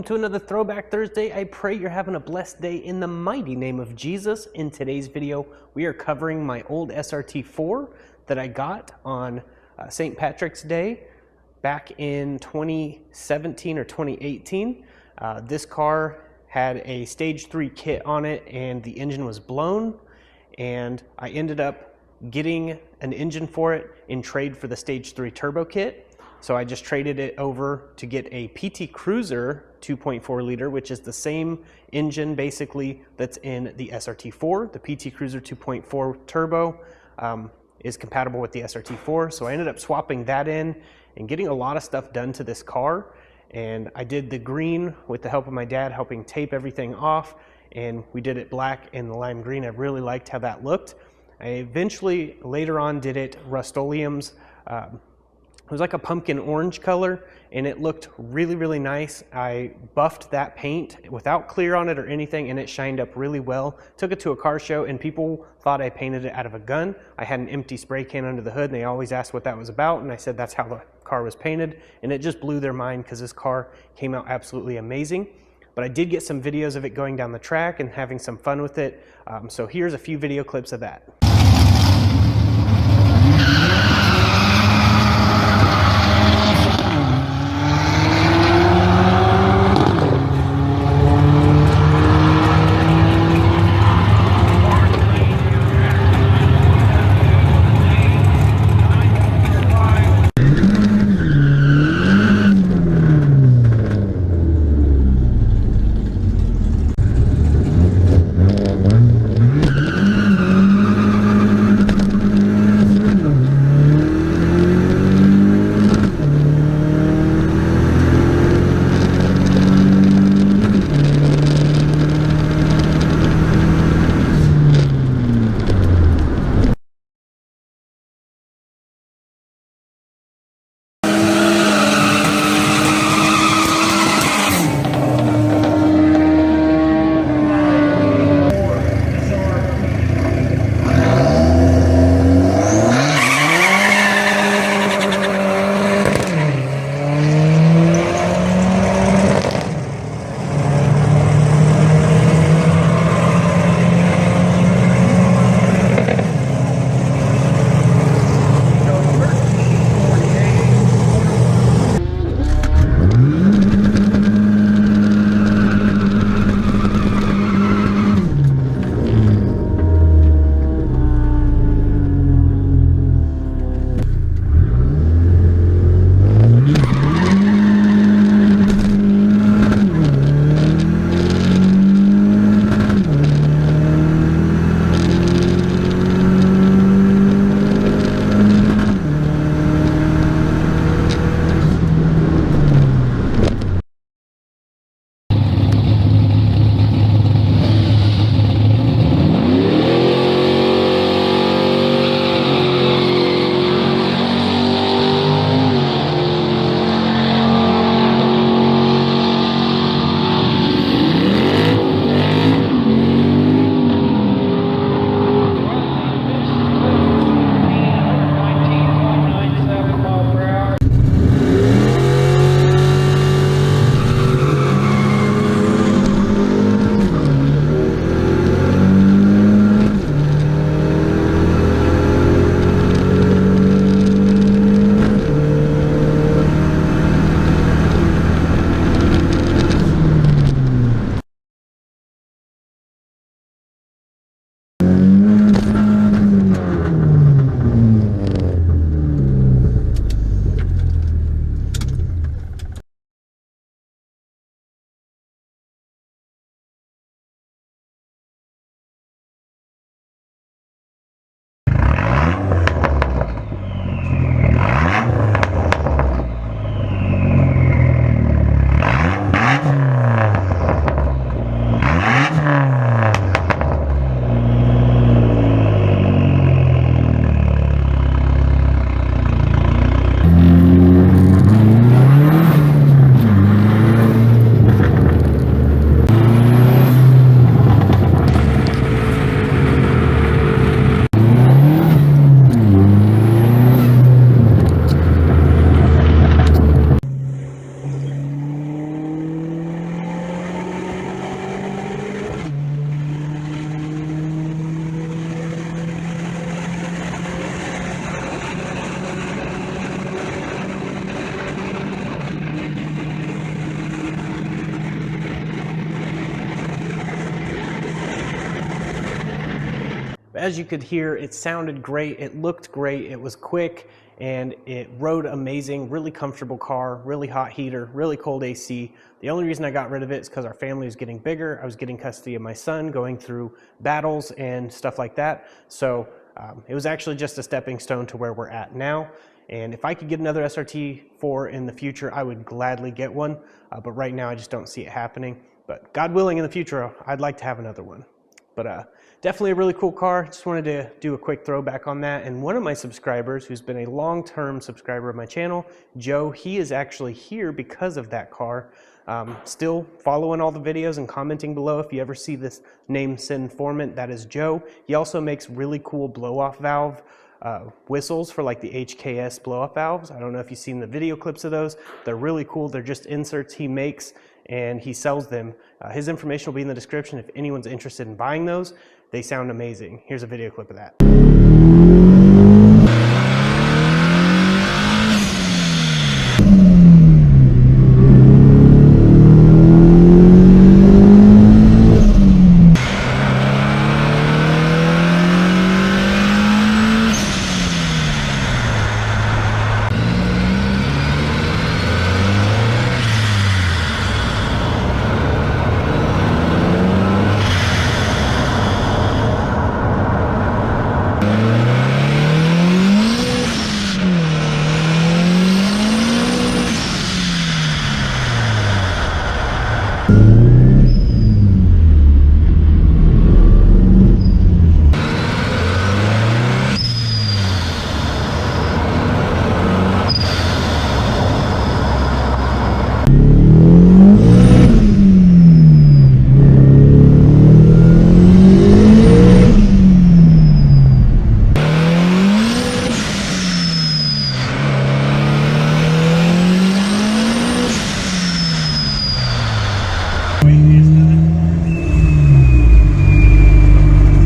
welcome to another Throwback Thursday. I pray you're having a blessed day in the mighty name of Jesus. In today's video, we are covering my old SRT-4 that I got on St. Patrick's Day back in 2017 or 2018. This car had a stage 3 kit on it and the engine was blown, and I ended up getting an engine for it in trade for the stage 3 turbo kit. So I just traded it over to get a PT Cruiser 2.4 liter, which is the same engine basically that's in the SRT-4. The PT Cruiser 2.4 turbo is compatible with the SRT-4. So I ended up swapping that in and getting a lot of stuff done to this car. And I did the green with the help of my dad helping tape everything off. And we did it black and the lime green. I really liked how that looked. I eventually later on did it Rust-Oleum's it was like a pumpkin orange color, and it looked really, really nice. I buffed that paint without clear on it or anything, and it shined up really well. Took it to a car show, and people thought I painted it out of a gun. I had an empty spray can under the hood, and they always asked what that was about, and I said that's how the car was painted, and it just blew their mind because this car came out absolutely amazing. But I did get some videos of it going down the track and having some fun with it, so here's a few video clips of that. as you could hear, it sounded great, it looked great, it was quick, and it rode amazing. Really comfortable car, really hot heater, really cold AC. The only reason I got rid of it is because our family was getting bigger. I was getting custody of my son, going through battles and stuff like that. So it was actually just a stepping stone to where we're at now. And if I could get another SRT-4 in the future, I would gladly get one. But right now I just don't see it happening. But God willing, in the future, I'd like to have another one. But definitely a really cool car. Just wanted to do a quick throwback on that. And one of my subscribers, who's been a long-term subscriber of my channel, Joe, he is actually here because of that car. Still following all the videos and commenting below. If you ever see this name Sinformant, that is Joe. He also makes really cool blow-off valve whistles for like the HKS blow-off valves. I don't know if you've seen the video clips of those. They're really cool. They're just inserts he makes and he sells them. His information will be in the description if anyone's interested in buying those. They sound amazing. Here's a video clip of that.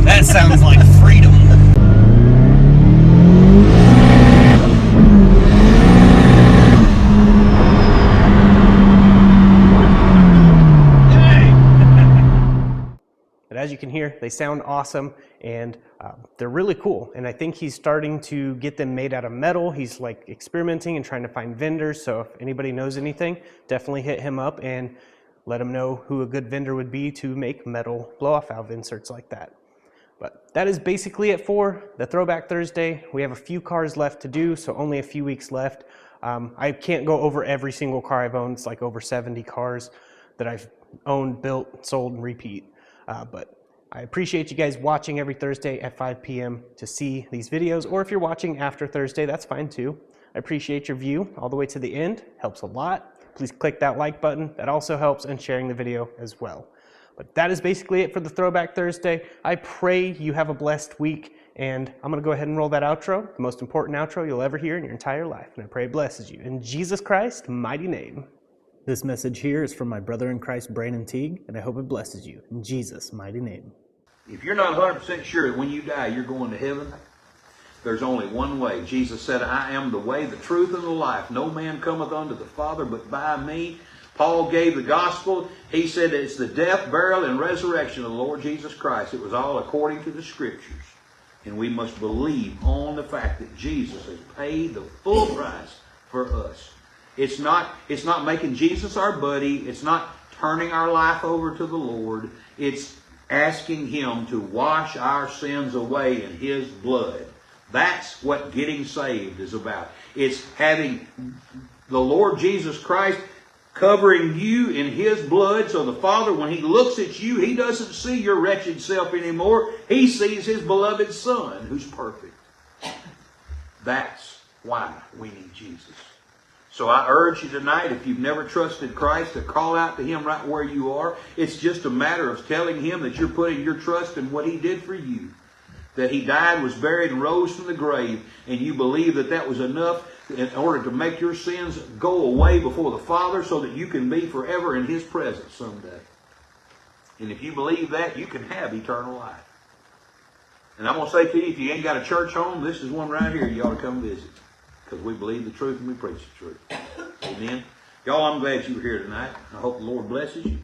That sounds like freedom. But as you can hear, they sound awesome, and they're really cool. And I think he's starting to get them made out of metal. He's like experimenting and trying to find vendors. So if anybody knows anything, definitely hit him up and let him know who a good vendor would be to make metal blow-off valve inserts like that. But that is basically it for the Throwback Thursday. We have a few cars left to do, so only a few weeks left. I can't go over every single car I've owned. It's like over 70 cars that I've owned, built, sold, and repeat. But I appreciate you guys watching every Thursday at 5 p.m. to see these videos, or if you're watching after Thursday, that's fine too. I appreciate your view all the way to the end. Helps a lot. Please click that like button. That also helps, and sharing the video as well. But that is basically it for the Throwback Thursday. I pray you have a blessed week, and I'm going to go ahead and roll that outro, the most important outro you'll ever hear in your entire life. And I pray it blesses you. In Jesus Christ's mighty name. This message here is from my brother in Christ, Brandon Teague, and I hope it blesses you. In Jesus' mighty name. If you're not 100% sure that when you die you're going to heaven, there's only one way. Jesus said, I am the way, the truth, and the life. No man cometh unto the Father but by me. Paul gave the gospel. He said it's the death, burial, and resurrection of the Lord Jesus Christ. It was all according to the Scriptures. And we must believe on the fact that Jesus has paid the full price for us. It's not making Jesus our buddy. It's not turning our life over to the Lord. It's asking Him to wash our sins away in His blood. That's what getting saved is about. It's having the Lord Jesus Christ covering you in His blood, so the Father, when He looks at you, He doesn't see your wretched self anymore. He sees His beloved Son, who's perfect. That's why we need Jesus. So I urge you tonight, if you've never trusted Christ, to call out to Him right where you are. It's just a matter of telling Him that you're putting your trust in what He did for you. That He died, was buried, and rose from the grave, and you believe that that was enough in order to make your sins go away before the Father so that you can be forever in His presence someday. And if you believe that, you can have eternal life. And I'm going to say to you, if you ain't got a church home, this is one right here you ought to come visit. Because we believe the truth and we preach the truth. Amen. Y'all, I'm glad you were here tonight. I hope the Lord blesses you.